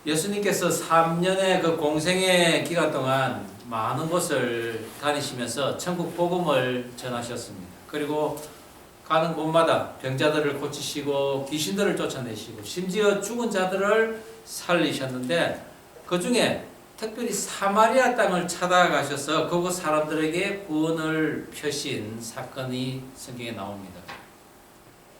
예수님께서 3년의 그 공생의 기간 동안 많은 곳을 다니시면서 천국 복음을 전하셨습니다. 그리고 가는 곳마다 병자들을 고치시고 귀신들을 쫓아내시고 심지어 죽은 자들을 살리셨는데, 그 중에 특별히 사마리아 땅을 찾아가셔서 그곳 사람들에게 구원을 펴신 사건이 성경에 나옵니다.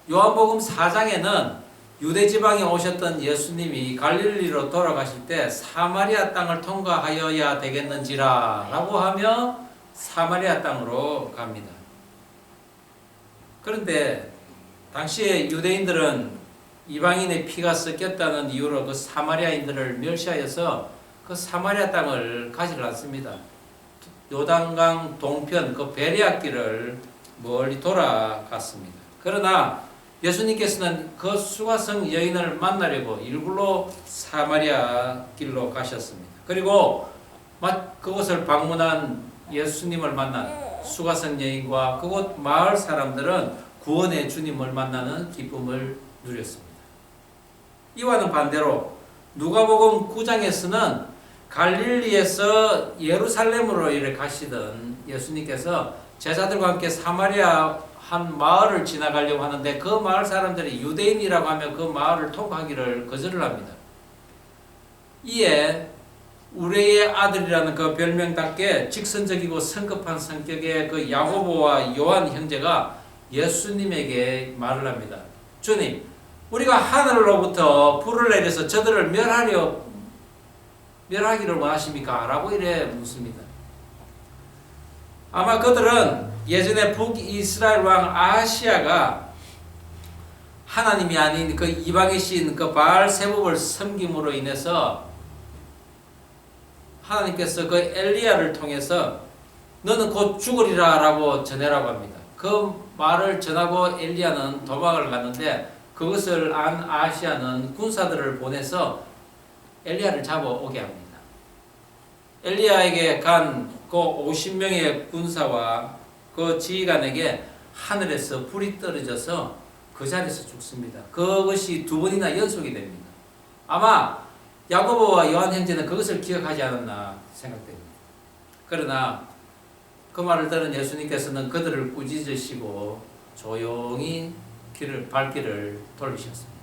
요한복음 4장에는 유대 지방에 오셨던 예수님이 갈릴리로 돌아가실 때 사마리아 땅을 통과하여야 되겠는지라 라고 하며 사마리아 땅으로 갑니다. 그런데 당시에 유대인들은 이방인의 피가 섞였다는 이유로 그 사마리아인들을 멸시하여서 그 사마리아 땅을 가지를 않습니다. 요단강 동편 그 베레아길을 멀리 돌아갔습니다. 그러나 예수님께서는 그 수가성 여인을 만나려고 일굴로 사마리아 길로 가셨습니다. 그리고 그곳을 방문한 예수님을 만난 수가성 여인과 그곳 마을 사람들은 구원의 주님을 만나는 기쁨을 누렸습니다. 이와는 반대로 누가복음 9장에서는 갈릴리에서 예루살렘으로 이래 가시던 예수님께서 제자들과 함께 사마리아 한 마을을 지나가려고 하는데 그 마을 사람들이 유대인이라고 하면 그 마을을 통과하기를 거절을 합니다. 이에 우레의 아들이라는 그 별명답게 직선적이고 성급한 성격의 그 야고보와 요한 형제가 예수님에게 말을 합니다. 주님, 우리가 하늘로부터 불을 내려서 저들을 멸하기를 원하십니까? 라고 이래 묻습니다. 아마 그들은 예전에 북이스라엘 왕 아하시아가 하나님이 아닌 그 이방의 신 그 바알세복을 섬김으로 인해서 하나님께서 그 엘리야를 통해서 너는 곧 죽으리라 라고 전해라고 합니다. 그 말을 전하고 엘리야는 도망을 갔는데 그것을 안 아하시아는 군사들을 보내서 엘리야를 잡아오게 합니다. 엘리야에게 간 그 50명의 군사와 그 지휘관에게 하늘에서 불이 떨어져서 그 자리에서 죽습니다. 그것이 두 번이나 연속이 됩니다. 아마 야고보와 요한 형제는 그것을 기억하지 않았나 생각됩니다. 그러나 그 말을 들은 예수님께서는 그들을 꾸짖으시고 조용히 발길을 돌리셨습니다.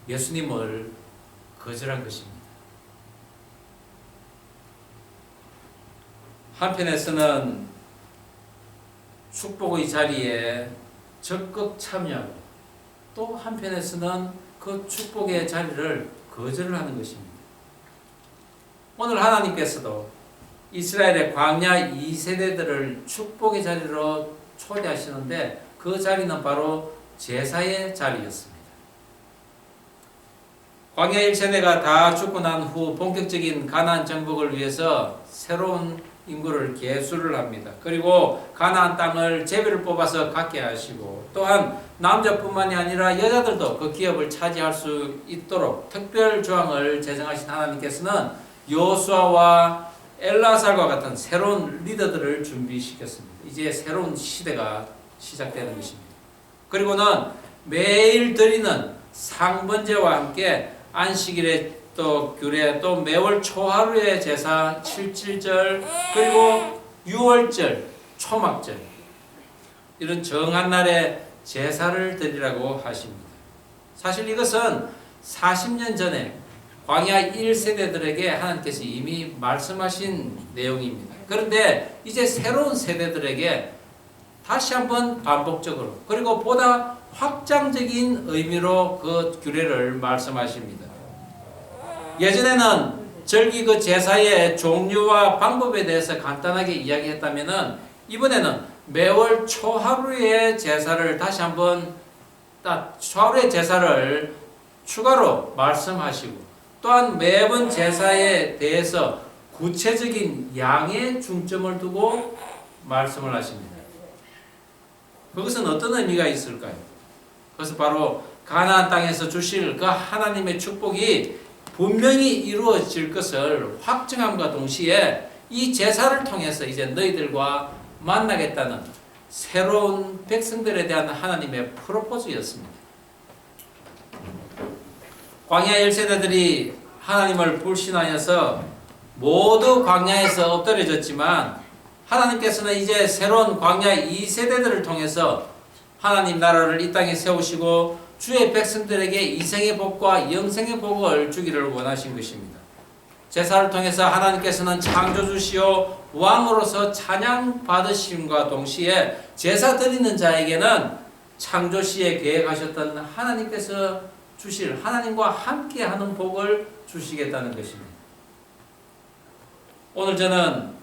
예수님을 거절한 것입니다. 한편에서는 축복의 자리에 적극 참여하고 또 한편에서는 그 축복의 자리를 거절을 하는 것입니다. 오늘 하나님께서도 이스라엘의 광야 2세대들을 축복의 자리로 초대하시는데 그 자리는 바로 제사의 자리였습니다. 광야 1세대가 다 죽고 난 후 본격적인 가나안 정복을 위해서 새로운 인구를 계수를 합니다. 그리고 가나안 땅을 제비를 뽑아서 갖게 하시고 또한 남자뿐만이 아니라 여자들도 그 기업을 차지할 수 있도록 특별 조항을 제정하신 하나님께서는 여호수아와 엘라살과 같은 새로운 리더들을 준비시켰습니다. 이제 새로운 시대가 시작되는 것입니다. 그리고는 매일 드리는 상번제와 함께 안식일에 또 규례, 또 매월 초하루의 제사, 칠칠절, 그리고 유월절, 초막절 이런 정한 날에 제사를 드리라고 하십니다. 사실 이것은 40년 전에 광야 1세대들에게 하나님께서 이미 말씀하신 내용입니다. 그런데 이제 새로운 세대들에게 다시 한번 반복적으로 그리고 보다 확장적인 의미로 그 규례를 말씀하십니다. 예전에는 절기 그 제사의 종류와 방법에 대해서 간단하게 이야기했다면은 이번에는 매월 초하루의 제사를 다시 한번 초하루의 제사를 추가로 말씀하시고 또한 매번 제사에 대해서 구체적인 양에 중점을 두고 말씀을 하십니다. 그것은 어떤 의미가 있을까요? 그것은 바로 가나안 땅에서 주실 그 하나님의 축복이 분명히 이루어질 것을 확증함과 동시에 이 제사를 통해서 이제 너희들과 만나겠다는 새로운 백성들에 대한 하나님의 프로포즈였습니다. 광야 1세대들이 하나님을 불신하여서 모두 광야에서 엎드려졌지만 하나님께서는 이제 새로운 광야 2세대들을 통해서 하나님 나라를 이 땅에 세우시고 주의 백성들에게 이생의 복과 영생의 복을 주기를 원하신 것입니다. 제사를 통해서 하나님께서는 창조주시오 왕으로서 찬양 받으심과 동시에 제사 드리는 자에게는 창조시에 계획하셨던 하나님께서 주실 하나님과 함께하는 복을 주시겠다는 것입니다. 오늘 저는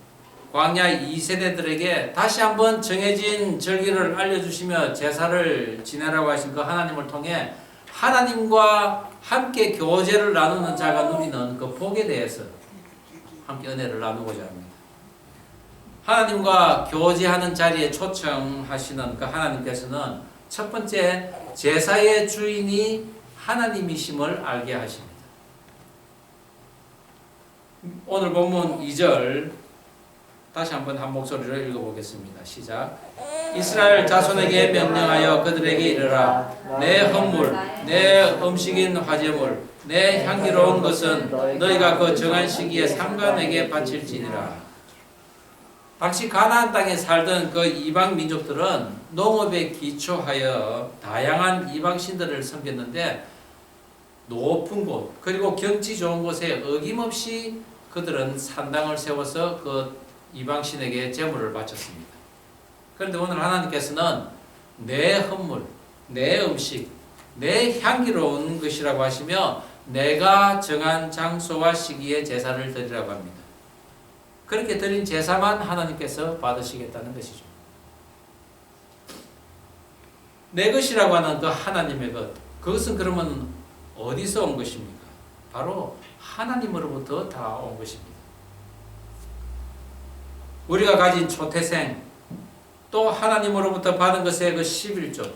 광야 2세대들에게 다시 한번 정해진 절기를 알려주시며 제사를 지내라고 하신 그 하나님을 통해 하나님과 함께 교제를 나누는 자가 누리는 그 복에 대해서 함께 은혜를 나누고자 합니다. 하나님과 교제하는 자리에 초청하시는 그 하나님께서는 첫 번째 제사의 주인이 하나님이심을 알게 하십니다. 오늘 본문 2절 다시 한번 한 목소리로 읽어보겠습니다. 시작. 이스라엘 자손에게 명령하여 그들에게 이르라. 내 헌물, 내 음식인 화제물, 내 향기로운 것은 너희가 그 정한 시기에 삼가 내게 바칠지니라. 당시 가나안 땅에 살던 그 이방 민족들은 농업에 기초하여 다양한 이방신들을 섬겼는데 높은 곳 그리고 경치 좋은 곳에 어김없이 그들은 산당을 세워서 그 이방신에게 제물을 바쳤습니다. 그런데 오늘 하나님께서는 내 헌물, 내 음식, 내 향기로운 것이라고 하시며 내가 정한 장소와 시기에 제사를 드리라고 합니다. 그렇게 드린 제사만 하나님께서 받으시겠다는 것이죠. 내 것이라고 하는 그 하나님의 것, 그것은 그러면 어디서 온 것입니까? 바로 하나님으로부터 다 온 것입니다. 우리가 가진 초태생, 또 하나님으로부터 받은 것의 그 11조,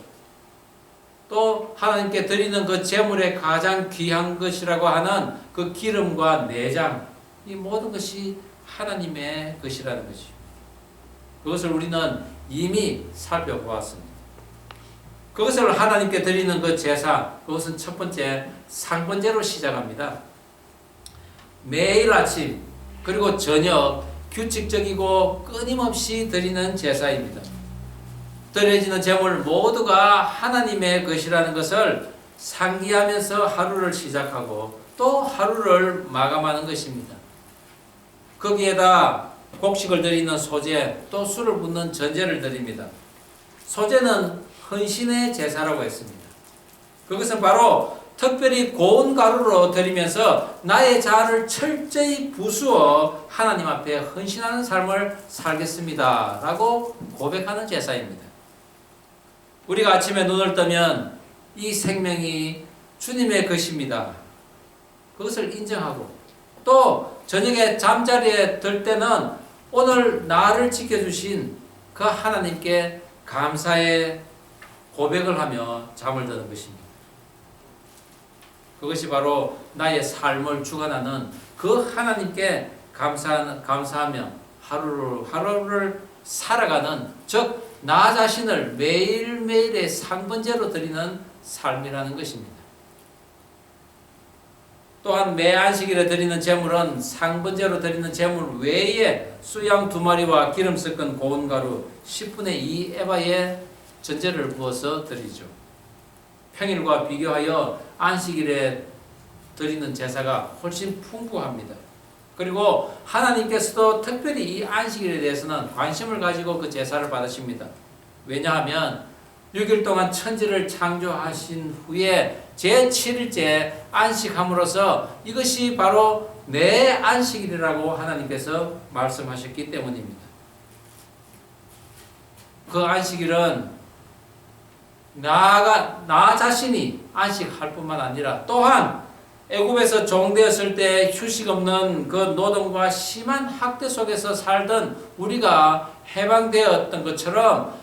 또 하나님께 드리는 그 제물의 가장 귀한 것이라고 하는 그 기름과 내장, 이 모든 것이 하나님의 것이라는 것이죠. 그것을 우리는 이미 살펴보았습니다. 그것을 하나님께 드리는 그 제사, 그것은 첫 번째 상번제로 시작합니다. 매일 아침 그리고 저녁 규칙적이고 끊임없이 드리는 제사입니다. 드려지는 제물 모두가 하나님의 것이라는 것을 상기하면서 하루를 시작하고 또 하루를 마감하는 것입니다. 거기에다 곡식을 드리는 소제, 또 술을 붓는 전제를 드립니다. 소제는 헌신의 제사라고 했습니다. 그것은 바로 특별히 고운 가루로 드리면서 나의 자아를 철저히 부수어 하나님 앞에 헌신하는 삶을 살겠습니다 라고 고백하는 제사입니다. 우리가 아침에 눈을 뜨면 이 생명이 주님의 것입니다. 그것을 인정하고 또 저녁에 잠자리에 들 때는 오늘 나를 지켜주신 그 하나님께 감사의 고백을 하며 잠을 드는 것입니다. 그것이 바로 나의 삶을 주관하는 그 하나님께 감사하며 하루를 살아가는, 즉 나 자신을 매일매일의 상번제로 드리는 삶이라는 것입니다. 또한 매 안식일에 드리는 제물은 상번제로 드리는 제물 외에 수양 2마리와 기름 섞은 고운 가루 10분의 2 에바의 전제를 부어서 드리죠. 평일과 비교하여 안식일에 드리는 제사가 훨씬 풍부합니다. 그리고 하나님께서도 특별히 이 안식일에 대해서는 관심을 가지고 그 제사를 받으십니다. 왜냐하면 6일 동안 천지를 창조하신 후에 제7일째 안식함으로써 이것이 바로 내 안식일이라고 하나님께서 말씀하셨기 때문입니다. 그 안식일은 나 자신이 안식할 뿐만 아니라 또한 애굽에서 종되었을 때 휴식 없는 그 노동과 심한 학대 속에서 살던 우리가 해방되었던 것처럼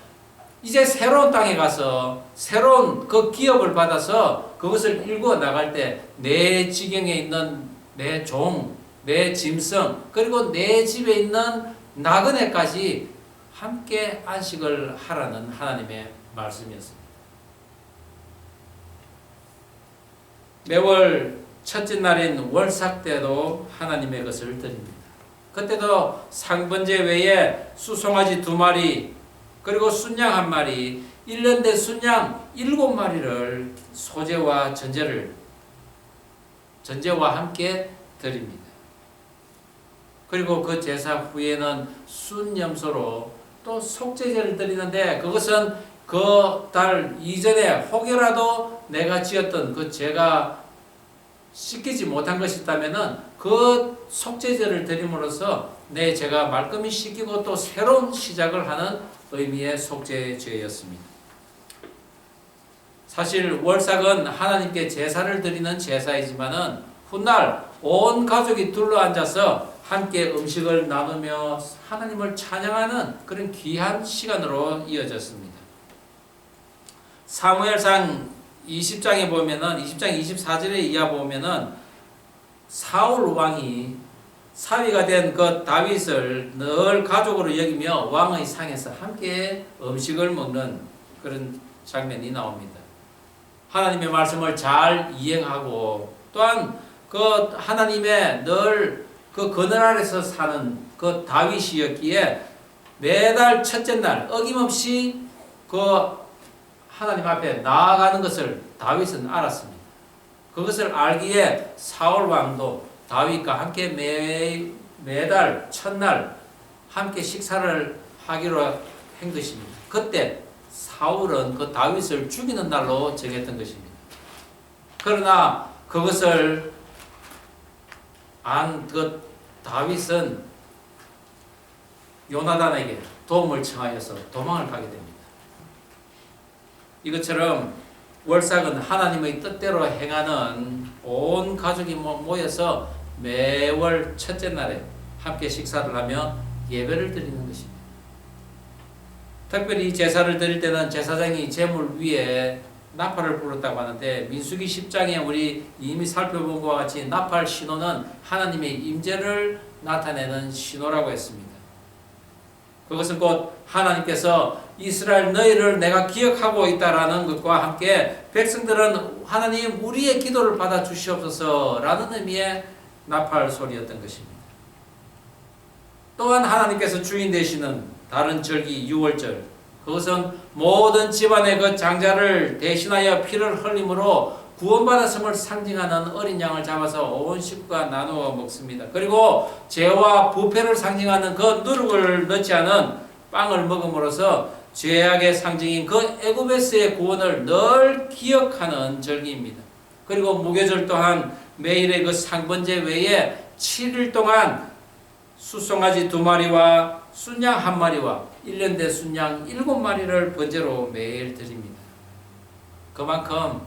이제 새로운 땅에 가서 새로운 그 기업을 받아서 그것을 일구어 나갈 때 내 지경에 있는 내 종, 내 짐승, 그리고 내 집에 있는 나그네까지 함께 안식을 하라는 하나님의 말씀이었습니다. 매월 첫째 날인 월삭 때도 하나님의 것을 드립니다. 그때도 상번제 외에 수송아지 2마리 그리고 순양 1마리 1년 된 순양 7마리를 소제와 전제와 함께 드립니다. 그리고 그 제사 후에는 순염소로 또 속죄제를 드리는데 그것은 그 달 이전에 혹여라도 내가 지었던 그 죄가 씻기지 못한 것이 있다면은 그 속죄제를 드림으로써 내 죄가 말끔히 씻기고 또 새로운 시작을 하는 의미의 속죄제였습니다. 사실 월삭은 하나님께 제사를 드리는 제사이지만은 훗날 온 가족이 둘러앉아서 함께 음식을 나누며 하나님을 찬양하는 그런 귀한 시간으로 이어졌습니다. 사무엘상 20장에 보면은 20장 24절에 이하 보면은 사울 왕이 사위가 된 그 다윗을 늘 가족으로 여기며 왕의 상에서 함께 음식을 먹는 그런 장면이 나옵니다. 하나님의 말씀을 잘 이행하고 또한 그 하나님의 늘 그 그늘 아래서 사는 그 다윗이었기에 매달 첫째 날 어김없이 그 하나님 앞에 나아가는 것을 다윗은 알았습니다. 그것을 알기에 사울 왕도 다윗과 함께 매달 첫날 함께 식사를 하기로 한 것입니다. 그때 사울은 그 다윗을 죽이는 날로 정했던 것입니다. 그러나 그것을 안 그 다윗은 요나단에게 도움을 청하여서 도망을 가게 됩니다. 이것처럼 월삭은 하나님의 뜻대로 행하는 온 가족이 모여서 매월 첫째 날에 함께 식사를 하며 예배를 드리는 것입니다. 특별히 제사를 드릴 때는 제사장이 제물 위에 나팔을 불었다고 하는데 민수기 10장에 우리 이미 살펴본 것과 같이 나팔 신호는 하나님의 임재를 나타내는 신호라고 했습니다. 그것은 곧 하나님께서 이스라엘 너희를 내가 기억하고 있다라는 것과 함께 백성들은 하나님 우리의 기도를 받아 주시옵소서라는 의미의 나팔 소리였던 것입니다. 또한 하나님께서 주인 되시는 다른 절기 유월절, 그것은 모든 집안의 그 장자를 대신하여 피를 흘림으로 구원받았음을 상징하는 어린 양을 잡아서 온 식구가 나누어 먹습니다. 그리고 죄와 부패를 상징하는 그 누룩을 넣지 않은 빵을 먹음으로써 죄악의 상징인 그 애굽에서의 구원을 늘 기억하는 절기입니다. 그리고 무교절 또한 매일의 그 상번제 외에 7일 동안 수송아지 2마리와 순양 1마리와 1년 된 순양 7마리를 번제로 매일 드립니다. 그만큼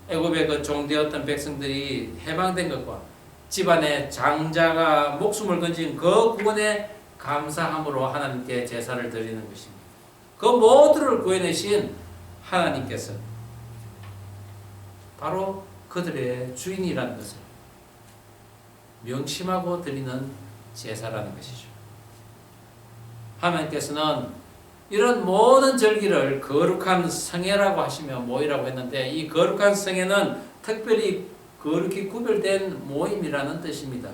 애굽의 그 종되었던 백성들이 해방된 것과 집안의 장자가 목숨을 건진 그 구원에 감사함으로 하나님께 제사를 드리는 것입니다. 그 모두를 구해내신 하나님께서 바로 그들의 주인이라는 것을 명심하고 드리는 제사라는 것이죠. 하나님께서는 이런 모든 절기를 거룩한 성회라고 하시며 모이라고 했는데 이 거룩한 성회는 특별히 거룩히 구별된 모임이라는 뜻입니다.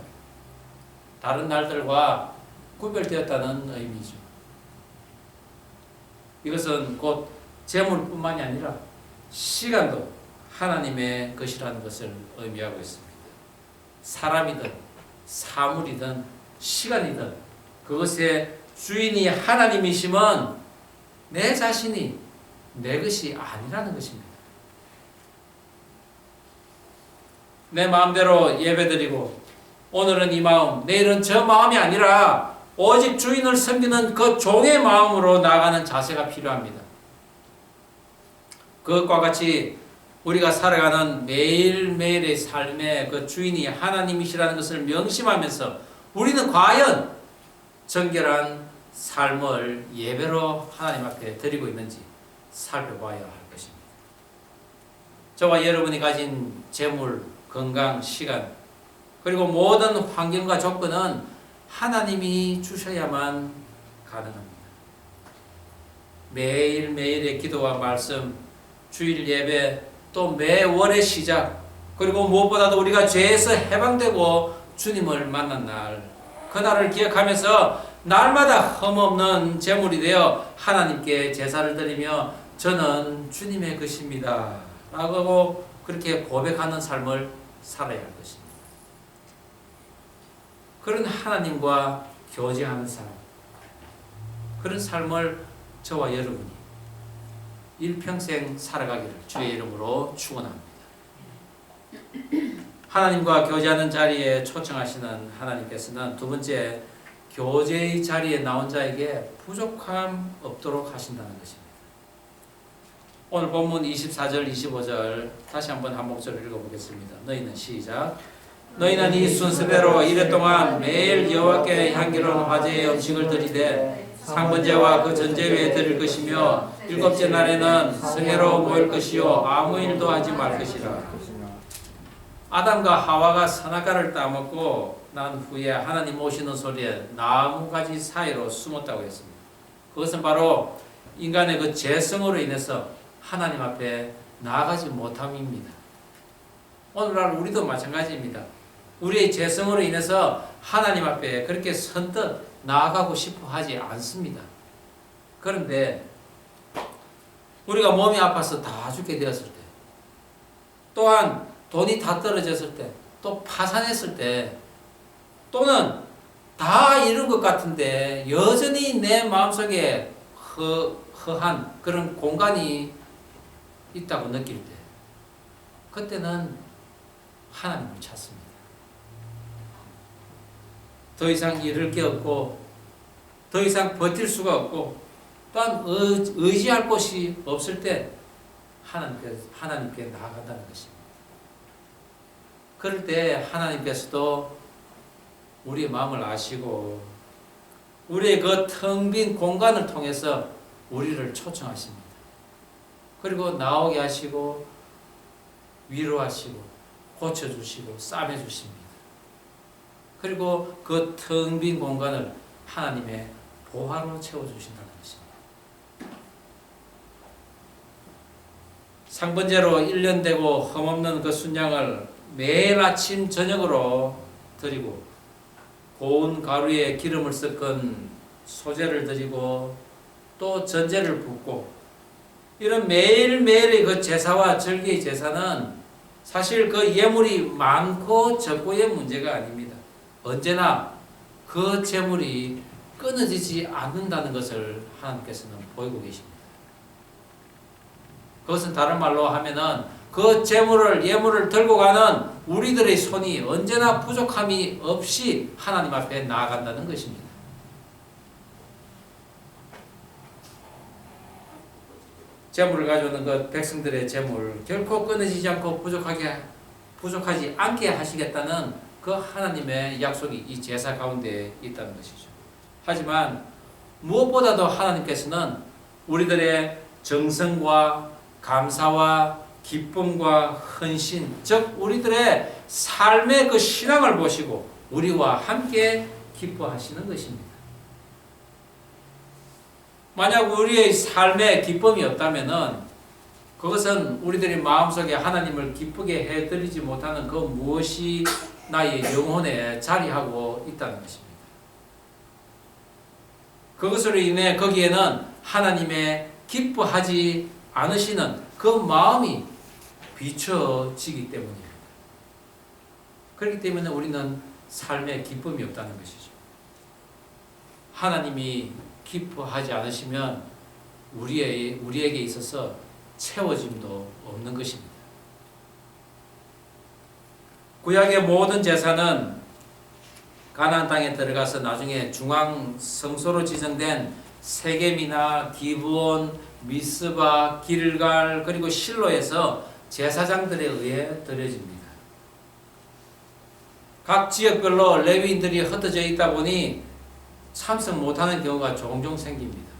다른 날들과 구별되었다는 의미죠. 이것은 곧 재물뿐만이 아니라 시간도 하나님의 것이라는 것을 의미하고 있습니다. 사람이든 사물이든 시간이든 그것의 주인이 하나님이시면 내 자신이 내 것이 아니라는 것입니다. 내 마음대로 예배드리고 오늘은 이 마음, 내일은 저 마음이 아니라 오직 주인을 섬기는 그 종의 마음으로 나아가는 자세가 필요합니다. 그것과 같이 우리가 살아가는 매일매일의 삶의 그 주인이 하나님이시라는 것을 명심하면서 우리는 과연 정결한 삶을 예배로 하나님 앞에 드리고 있는지 살펴봐야 할 것입니다. 저와 여러분이 가진 재물, 건강, 시간 그리고 모든 환경과 조건은 하나님이 주셔야만 가능합니다. 매일매일의 기도와 말씀, 주일 예배, 또 매월의 시작 그리고 무엇보다도 우리가 죄에서 해방되고 주님을 만난 날, 그날을 기억하면서 날마다 흠없는 제물이 되어 하나님께 제사를 드리며 저는 주님의 것입니다 라고 그렇게 고백하는 삶을 살아야 할 것입니다. 그런 하나님과 교제하는 삶, 그런 삶을 저와 여러분이 일평생 살아가기를 주의 이름으로 축원합니다. 하나님과 교제하는 자리에 초청하시는 하나님께서는 두 번째, 교제의 자리에 나온 자에게 부족함 없도록 하신다는 것입니다. 오늘 본문 24절 25절 다시 한번 한 목소리를 읽어보겠습니다. 너희는 시작. 너희는 이 순서대로 이래 동안 매일 여호와께 향기로운 화제의 음식을 드리되 상번제와 그 전제 외에 드릴 것이며 일곱째 날에는 성회로 모일 것이요 아무 일도 하지 말 것이라. 아담과 하와가 선악과를 따먹고 난 후에 하나님 오시는 소리에 나무가지 사이로 숨었다고 했습니다. 그것은 바로 인간의 그 죄성으로 인해서 하나님 앞에 나아가지 못함입니다. 오늘날 우리도 마찬가지입니다. 우리의 죄성으로 인해서 하나님 앞에 그렇게 선뜻 나아가고 싶어 하지 않습니다. 그런데 우리가 몸이 아파서 다 죽게 되었을 때, 또한 돈이 다 떨어졌을 때, 또 파산했을 때, 또는 다 이룬 것 같은데 여전히 내 마음속에 허한 그런 공간이 있다고 느낄 때, 그때는 하나님을 찾습니다. 더 이상 이룰 게 없고 더 이상 버틸 수가 없고 또한 의지할 곳이 없을 때 하나님께 나아간다는 것입니다. 그럴 때 하나님께서도 우리의 마음을 아시고 우리의 그 텅 빈 공간을 통해서 우리를 초청하십니다. 그리고 나오게 하시고 위로하시고 고쳐주시고 싸매주십니다. 그리고 그 텅 빈 공간을 하나님의 보화로 채워주신다는 것입니다. 상번제로 1년 되고 흠없는 그 순양을 매일 아침 저녁으로 드리고 고운 가루에 기름을 섞은 소제를 드리고 또 전제를 붓고 이런 매일매일의 그 제사와 절기의 제사는 사실 그 예물이 많고 적고의 문제가 아닙니다. 언제나 그 제물이 끊어지지 않는다는 것을 하나님께서는 보이고 계십니다. 그것은 다른 말로 하면은 그 제물을 예물을 들고 가는 우리들의 손이 언제나 부족함이 없이 하나님 앞에 나아간다는 것입니다. 제물을 가져오는 그 백성들의 제물 결코 끊어지지 않고 부족하지 않게 하시겠다는 그 하나님의 약속이 이 제사 가운데 있다는 것이죠. 하지만 무엇보다도 하나님께서는 우리들의 정성과 감사와 기쁨과 헌신, 즉 우리들의 삶의 그 신앙을 보시고 우리와 함께 기뻐하시는 것입니다. 만약 우리의 삶에 기쁨이 없다면은 그것은 우리들이 마음속에 하나님을 기쁘게 해드리지 못하는 그 무엇이 나의 영혼에 자리하고 있다는 것입니다. 그것으로 인해 거기에는 하나님의 기뻐하지 않으시는 그 마음이 비춰지기 때문입니다. 그렇기 때문에 우리는 삶에 기쁨이 없다는 것이죠. 하나님이 기뻐하지 않으시면 우리에게 있어서 채워짐도 없는 것입니다. 구약의 모든 제사는 가나안 땅에 들어가서 나중에 중앙 성소로 지정된 세겜이나 기브온, 미스바, 길갈 그리고 실로에서 제사장들에 의해 드려집니다. 각 지역별로 레위인들이 흩어져 있다 보니 참석 못하는 경우가 종종 생깁니다.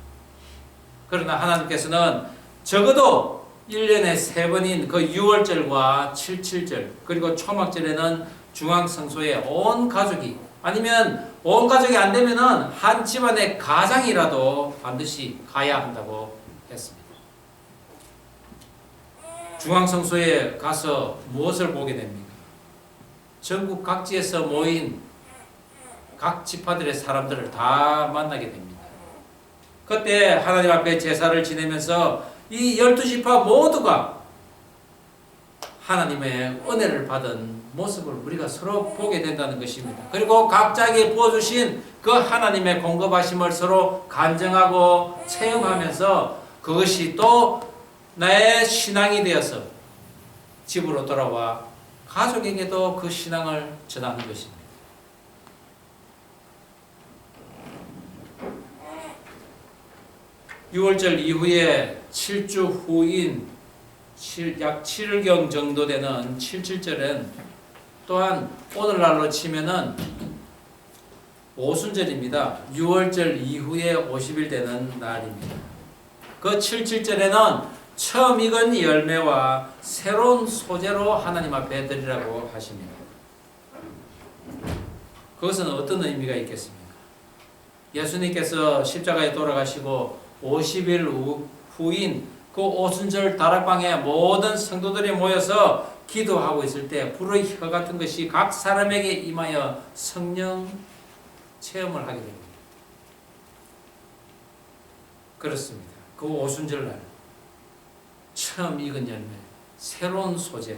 그러나 하나님께서는 적어도 1년에 3번인 그 6월절과 77절 그리고 초막절에는 중앙성소에 온 가족이 아니면 온 가족이 안 되면은 한 집안의 가장이라도 반드시 가야 한다고 했습니다. 중앙성소에 가서 무엇을 보게 됩니까? 전국 각지에서 모인 각 지파들의 사람들을 다 만나게 됩니다. 그때 하나님 앞에 제사를 지내면서 이 12지파 모두가 하나님의 은혜를 받은 모습을 우리가 서로 보게 된다는 것입니다. 그리고 각자에게 부어주신 그 하나님의 공급하심을 서로 간증하고 체험하면서 그것이 또 나의 신앙이 되어서 집으로 돌아와 가족에게도 그 신앙을 전하는 것입니다. 유월절 이후에 7주 후인 약 7일경 정도 되는 77절은 또한 오늘날로 치면은 오순절입니다. 6월절 이후에 50일 되는 날입니다. 그 77절에는 처음 익은 열매와 새로운 소재로 하나님 앞에 드리라고 하십니다. 그것은 어떤 의미가 있겠습니까? 예수님께서 십자가에 돌아가시고 50일 후인 그 오순절 다락방에 모든 성도들이 모여서 기도하고 있을 때 불의 혀 같은 것이 각 사람에게 임하여 성령 체험을 하게 됩니다. 그렇습니다. 그 오순절날 처음 익은 열매, 새로운 소재,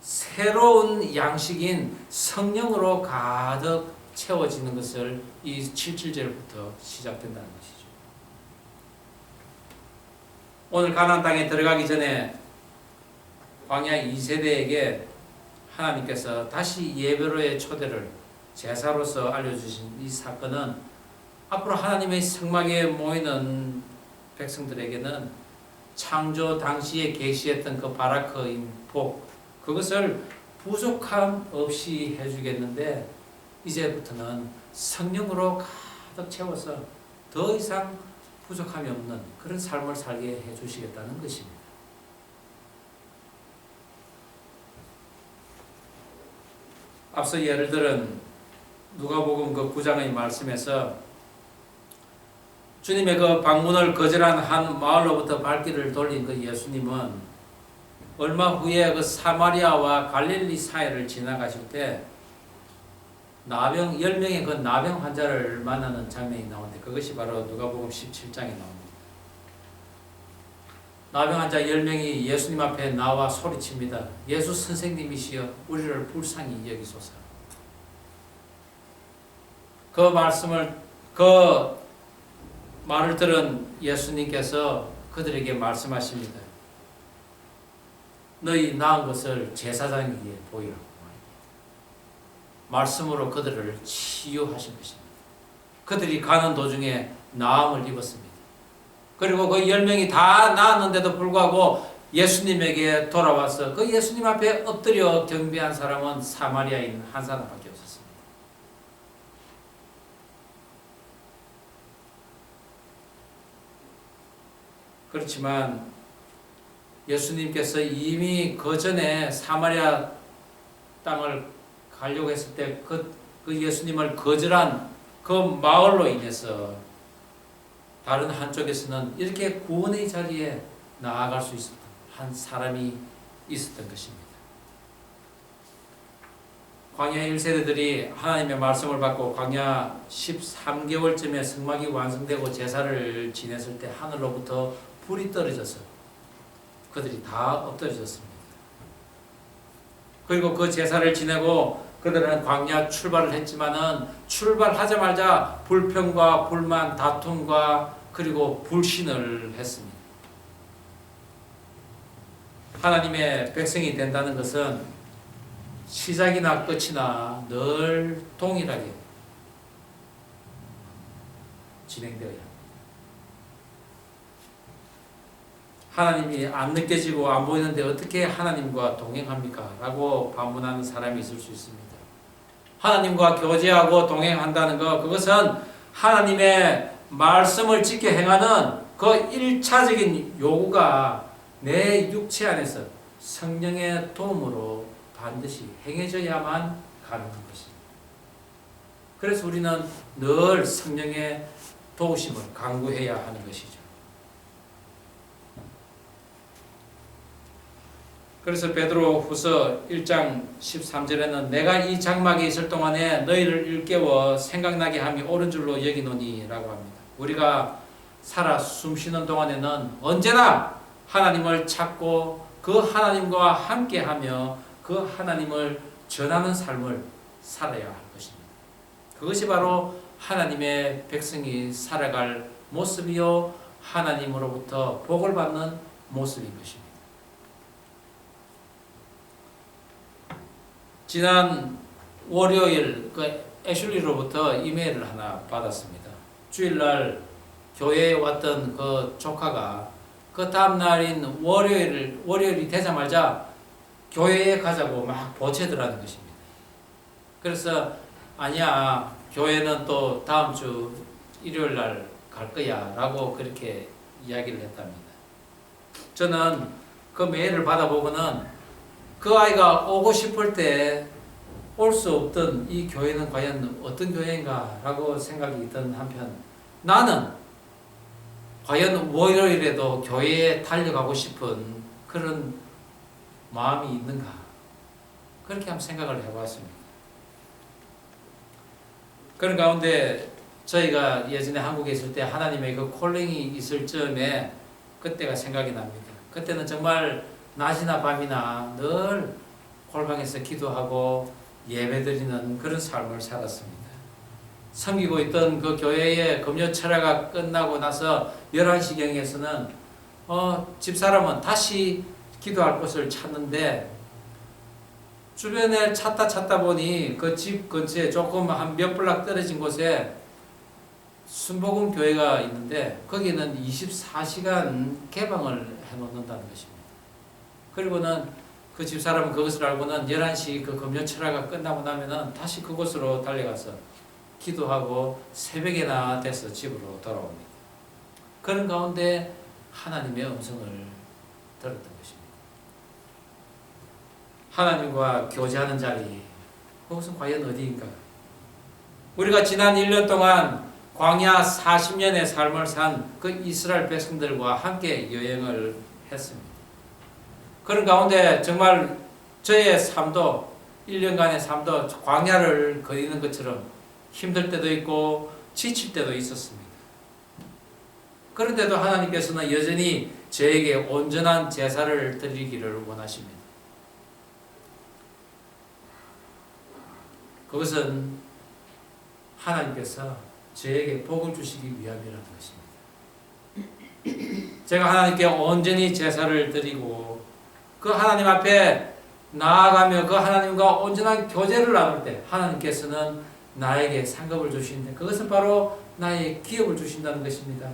새로운 양식인 성령으로 가득 채워지는 것을 이 77절부터 시작된다는 것이죠. 오늘 가나안 땅에 들어가기 전에 광야 2세대에게 하나님께서 다시 예배로의 초대를 제사로서 알려주신 이 사건은 앞으로 하나님의 성막에 모이는 백성들에게는 창조 당시에 계시했던 그 바라크인 복, 그것을 부족함 없이 해주겠는데 이제부터는 성령으로 가득 채워서 더 이상 부족함이 없는 그런 삶을 살게 해주시겠다는 것입니다. 앞서 예를 들은 누가복음 그 9장의 말씀에서 주님의 그 방문을 거절한 한 마을로부터 발길을 돌린 그 예수님은 얼마 후에 그 사마리아와 갈릴리 사이를 지나가실 때 나병 10명의 그 나병 환자를 만나는 장면이 나오는데 그것이 바로 누가복음 17장에 나옵니다. 나병 환자 10명이 예수님 앞에 나와 소리칩니다. 예수 선생님이시여 우리를 불쌍히 여기소서. 그 말을 들은 예수님께서 그들에게 말씀하십니다. 너희 나은 것을 제사장에게 보이라고. 말씀으로 그들을 치유하신 것입니다. 그들이 가는 도중에 나음을 입었습니다. 그리고 그 10명이 다 나았는데도 불구하고 예수님에게 돌아와서 그 예수님 앞에 엎드려 경배한 사람은 사마리아인 한 사람밖에 없었습니다. 그렇지만 예수님께서 이미 그 전에 사마리아 땅을 가려고 했을 때 그 예수님을 거절한 그 마을로 인해서 다른 한쪽에서는 이렇게 구원의 자리에 나아갈 수 있었던 한 사람이 있었던 것입니다. 광야 1세대들이 하나님의 말씀을 받고 광야 13개월쯤에 성막이 완성되고 제사를 지냈을 때 하늘로부터 불이 떨어져서 그들이 다 엎드려졌습니다. 그리고 그 제사를 지내고 그들은 광야 출발을 했지만은 출발하자마자 불평과 불만, 다툼과 그리고 불신을 했습니다. 하나님의 백성이 된다는 것은 시작이나 끝이나 늘 동일하게 진행되어야 합니다. 하나님이 안 느껴지고 안 보이는데 어떻게 하나님과 동행합니까? 라고 반문하는 사람이 있을 수 있습니다. 하나님과 교제하고 동행한다는 것, 그것은 하나님의 말씀을 지켜 행하는 그 1차적인 요구가 내 육체 안에서 성령의 도움으로 반드시 행해져야만 가능한 것입니다. 그래서 우리는 늘 성령의 도우심을 간구해야 하는 것이죠. 그래서 베드로후서 1장 13절에는 내가 이 장막에 있을 동안에 너희를 일깨워 생각나게 함이 옳은 줄로 여기노니라고 합니다. 우리가 살아 숨쉬는 동안에는 언제나 하나님을 찾고 그 하나님과 함께하며 그 하나님을 전하는 삶을 살아야 할 것입니다. 그것이 바로 하나님의 백성이 살아갈 모습이요 하나님으로부터 복을 받는 모습인 것입니다. 지난 월요일 애슐리로부터 이메일을 하나 받았습니다. 주일날 교회에 왔던 그 조카가 그 다음날인 월요일이 되자마자 교회에 가자고 막 보채더라는 것입니다. 그래서 아니야, 교회는 또 다음 주 일요일날 갈 거야 라고 그렇게 이야기를 했답니다. 저는 그 메일을 받아보고는 그 아이가 오고 싶을 때 올 수 없던 이 교회는 과연 어떤 교회인가 라고 생각이 든 한편, 나는 과연 월요일에도 교회에 달려가고 싶은 그런 마음이 있는가, 그렇게 한번 생각을 해봤습니다. 그런 가운데 저희가 예전에 한국에 있을 때 하나님의 그 콜링이 있을 즈음에 그때가 생각이 납니다. 그때는 정말 낮이나 밤이나 늘 골방에서 기도하고 예배드리는 그런 삶을 살았습니다. 섬기고 있던 그 교회의 금요 철야가 끝나고 나서 11시경에서는 집사람은 다시 기도할 곳을 찾는데 주변에 찾다 보니 그 집 근처에 조금 한 몇 블락 떨어진 곳에 순복음 교회가 있는데 거기는 24시간 개방을 해놓는다는 것입니다. 그리고는 그 집사람은 그것을 알고는 11시 그 금요 철야가 끝나고 나면은 다시 그곳으로 달려가서 기도하고 새벽에나 돼서 집으로 돌아옵니다. 그런 가운데 하나님의 음성을 들었던 것입니다. 하나님과 교제하는 자리, 그것은 과연 어디인가? 우리가 지난 1년 동안 광야 40년의 삶을 산 그 이스라엘 백성들과 함께 여행을 했습니다. 그런 가운데 정말 저의 삶도 1년간의 삶도 광야를 거니는 것처럼 힘들 때도 있고 지칠 때도 있었습니다. 그런데도 하나님께서는 여전히 저에게 온전한 제사를 드리기를 원하십니다. 그것은 하나님께서 저에게 복을 주시기 위함이라는 것입니다. 제가 하나님께 온전히 제사를 드리고 그 하나님 앞에 나아가며 그 하나님과 온전한 교제를 나눌 때 하나님께서는 나에게 상급을 주시는데 그것은 바로 나의 기업을 주신다는 것입니다.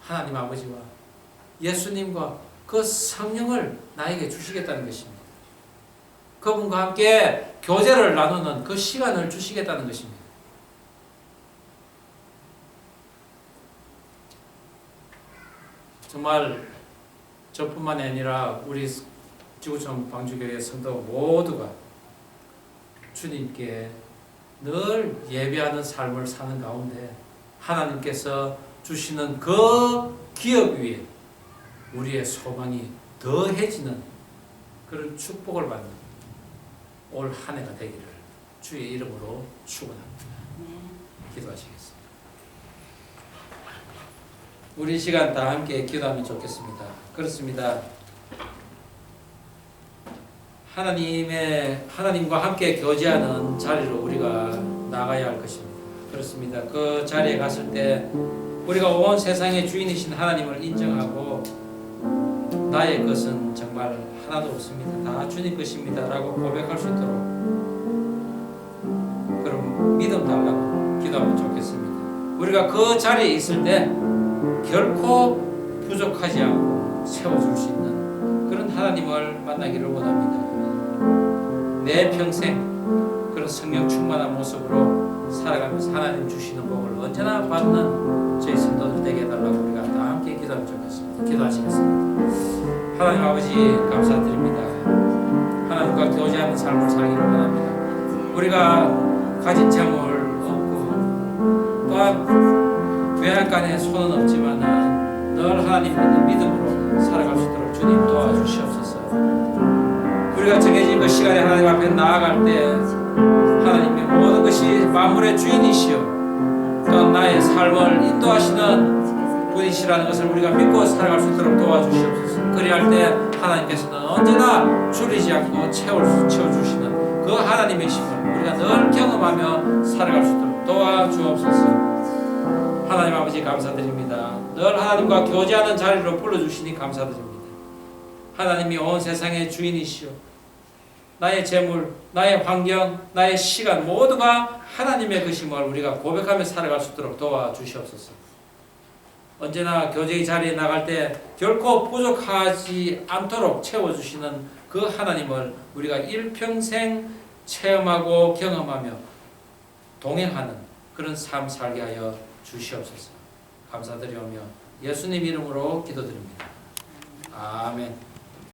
하나님 아버지와 예수님과 그 성령을 나에게 주시겠다는 것입니다. 그분과 함께 교제를 나누는 그 시간을 주시겠다는 것입니다. 정말 저뿐만이 아니라 우리 지구촌 방주교회 성도 모두가 주님께 늘 예배하는 삶을 사는 가운데 하나님께서 주시는 그 기업 위에 우리의 소망이 더해지는 그런 축복을 받는 올 한 해가 되기를 주의 이름으로 축원합니다. 기도하시겠습니다. 우리 시간 다 함께 기도하면 좋겠습니다. 그렇습니다. 하나님과 함께 교제하는 자리로 우리가 나가야 할 것입니다. 그렇습니다. 그 자리에 갔을 때 우리가 온 세상의 주인이신 하나님을 인정하고 나의 것은 정말 하나도 없습니다. 다 주님 것입니다. 라고 고백할 수 있도록 그럼 믿음 달라고 기도하면 좋겠습니다. 우리가 그 자리에 있을 때 결코 부족하지 않고 세워줄 수 있는 그런 하나님을 만나기를 원합니다. 내 평생 그런 성령 충만한 모습으로 살아가면서 하나님 주시는 복을 언제나 받는 저희 성도들 되게 해달라고 우리가 다 함께 기도하면 좋겠습니다. 기도하시겠습니다. 하나님 아버지 감사드립니다. 하나님과 교제하는 삶을 살기를 원합니다. 우리가 가진 재물 없고 또한 외양간에 손은 없지만 늘 하나님 믿는 믿음으로 살아갈 수 있도록 주님 도와주시옵소서. 우리가 정해진 그 시간에 하나님 앞에 나아갈 때 하나님이 모든 것이 만물의 주인이시여 또한 나의 삶을 인도하시는 분이시라는 것을 우리가 믿고 살아갈 수 있도록 도와주시옵소서. 그리할 때 하나님께서는 언제나 줄이지 않고 채워주시는 그 하나님이심을 우리가 늘 경험하며 살아갈 수 있도록 도와주옵소서. 하나님 아버지 감사드립니다. 늘 하나님과 교제하는 자리로 불러주시니 감사드립니다. 하나님이 온 세상의 주인이시오. 나의 재물, 나의 환경, 나의 시간 모두가 하나님의 것임을 우리가 고백하며 살아갈 수 있도록 도와주시옵소서. 언제나 교제의 자리에 나갈 때 결코 부족하지 않도록 채워주시는 그 하나님을 우리가 일평생 체험하고 경험하며 동행하는 그런 삶 살게 하여 주시옵소서. 감사드리오며 예수님 이름으로 기도드립니다. 아멘.